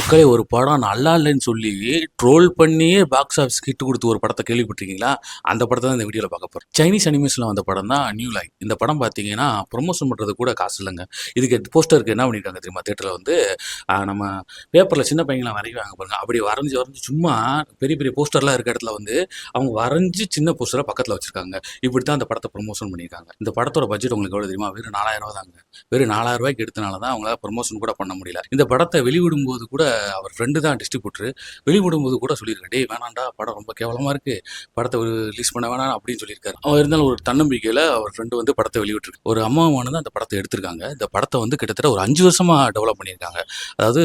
மக்களே ஒரு படம் நல்லா இல்லைன்னு சொல்லி ட்ரோல் பண்ணியே பாக்ஸ் ஆஃபீஸ் ஹிட் கொடுத்து ஒரு படத்தை கேள்விப்பட்டிருக்கீங்களா? அந்த படத்தை தான் இந்த வீடியோவில் பார்க்க போகிறோம். சைனீஸ் அனிமேஷனில் வந்த படம் தான் நியூ லைஃப். இந்த படம் பார்த்தீங்கன்னா ப்ரொமோஷன் பண்ணுறது கூட காசு இல்லைங்க. இதுக்கு போஸ்டருக்கு என்ன பண்ணியிருக்காங்க தெரியுமா? தேட்டரில் வந்து நம்ம பேப்பரில் சின்ன பையங்களாம் வரைவாங்க பாருங்க, அப்படி வரைஞ்சி வரைஞ்சி சும்மா பெரிய பெரிய போஸ்டர்லாம் இருக்க இடத்துல வந்து அவங்க வரைஞ்சி சின்ன போஸ்டரை பக்கத்தில் வச்சிருக்காங்க. இப்படி தான் அந்த படத்தை ப்ரொமோஷன் பண்ணியிருக்காங்க. இந்த படத்தோட பட்ஜெட் உங்களுக்கு எவ்வளோ தெரியுமா? வெறும் 4000 ரூபா தாங்க. வெறும் 4000 ரூபாய்க்கு எடுத்தனால தான் அவங்களால ப்ரொமோஷன் கூட பண்ண முடியல. இந்த படத்தை வெளிவிடும்போது கூட அவர் ஃப்ரெண்டு தான் டிஸ்ட்ரிபியூட்டர். வெளிவிடும்போது கூட சொல்லியிருக்காரு, டேய் வேணாண்டா, படம் ரொம்ப கேவலமாக இருக்குது, படத்தை ரிலீஸ் பண்ண வேணாம் அப்படின்னு சொல்லியிருக்காரு. அவர் இருந்தாலும் ஒரு தன்னம்பிக்கையில் அவர் ஃப்ரெண்டு வந்து படத்தை வெளியிட்டிருக்கு. ஒரு அம்மாவானது தான் அந்த படத்தை எடுத்திருக்காங்க. இந்த படத்தை வந்து கிட்டத்தட்ட ஒரு 5 வருஷமாக டெவலப் பண்ணியிருக்காங்க. அதாவது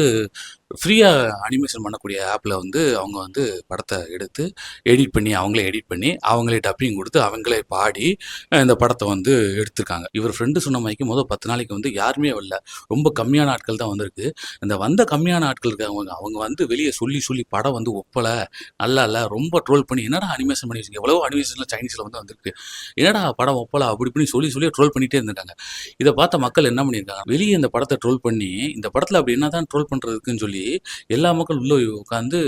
ஃப்ரீயாக அனிமேஷன் பண்ணக்கூடிய ஆப்பில் வந்து அவங்க வந்து படத்தை எடுத்து எடிட் பண்ணி அவங்களே டப்பிங் கொடுத்து அவங்களே பாடி இந்த படத்தை வந்து எடுத்திருக்காங்க. இவர் ஃப்ரெண்டு சொன்ன மாதிரிக்கு முதல் 10 நாளைக்கு வந்து யாருமே வரல, ரொம்ப கம்மியான ஆட்கள் தான் வந்திருக்கு. இந்த வந்த கம்மியான ஆட்கள் இருக்காங்க, அவங்க வந்து வெளியே சொல்லி சொல்லி படம் வந்து ஒப்பலை, நல்லா இல்லை, ரொம்ப ட்ரோல் பண்ணி என்னடா அனிமேஷன் பண்ணி வச்சுருக்கீங்க, எவ்வளோ அனிமேஷனில் சைனீஸில் வந்து வந்திருக்கு, என்னடா படம் ஒப்பலை அப்படி இப்படி சொல்லி ட்ரோல் பண்ணிகிட்டே இருந்திருக்காங்க. இதை பார்த்த மக்கள் என்ன பண்ணியிருக்காங்க, வெளியே இந்த படத்தை ட்ரோல் பண்ணி இந்த படத்தில் அப்படி என்ன தான் ட்ரோல் பண்ணுறதுக்குன்னு சொல்லி எல்லா மக்கள் உள்ளே உட்காந்து,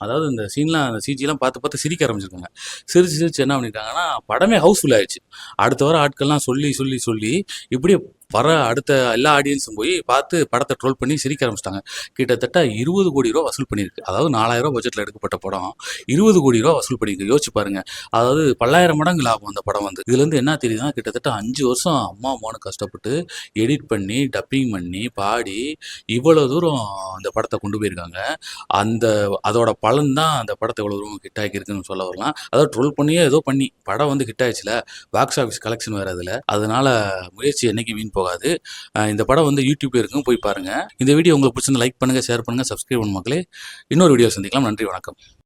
அதாவது இந்த சீன்லாம் அந்த சிஜிலாம் பார்த்து பார்த்து சிரிக்க ஆரம்பிச்சிருக்காங்க. சிரிச்சு என்ன பண்ணியிருக்காங்கன்னா படமே ஹவுஸ்ஃபுல் ஆயிடுச்சு. அடுத்த வர ஆட்கள்லாம் சொல்லி இப்படியே வர அடுத்த எல்லா ஆடியன்ஸும் போய் பார்த்து படத்தை ட்ரோல் பண்ணி சிரிக்க ஆரம்பிச்சிட்டாங்க. கிட்டத்தட்ட 20 கோடி ரூபா வசூல் பண்ணியிருக்கு. அதாவது 4000 ரூபா பட்ஜெட்டில் எடுக்கப்பட்ட படம் 20 கோடி ரூபா வசூல் பண்ணியிருக்கு. யோசிச்சு பாருங்க. அதாவது 10,000 மடங்கு லாபம் அந்த படம் வந்து. இதுலேருந்து என்ன தெரியுதுன்னா, கிட்டத்தட்ட 5 வருஷம் அம்மா அம்மானு கஷ்டப்பட்டு எடிட் பண்ணி டப்பிங் பண்ணி பாடி இவ்வளோ தூரம் அந்த படத்தை கொண்டு போயிருக்காங்க. அதோட பலன் தான் அந்த படத்தை இவ்வளோ தூரம் ஹிட் ஆகியிருக்குன்னு சொல்ல வரலாம். அதாவது ட்ரோல் பண்ணியே ஏதோ பண்ணி படம் வந்து ஹிட் ஆயிடுச்சுல, பாக்ஸ் ஆஃபீஸ் கலெக்ஷன் வேறு அதில். அதனால முயற்சி என்னைக்கு வீண் போகாது. இந்த படம் வந்து யூடியூப்ல இருக்கும், போய் பாருங்க. இந்த வீடியோ உங்களுக்கு பிடிச்சிருந்தா லைக் பண்ணுங்க, ஷேர் பண்ணுங்க, சப்ஸ்கிரைப் பண்ணுங்க மக்களே. இன்னொரு வீடியோ சந்திக்கலாம். நன்றி, வணக்கம்.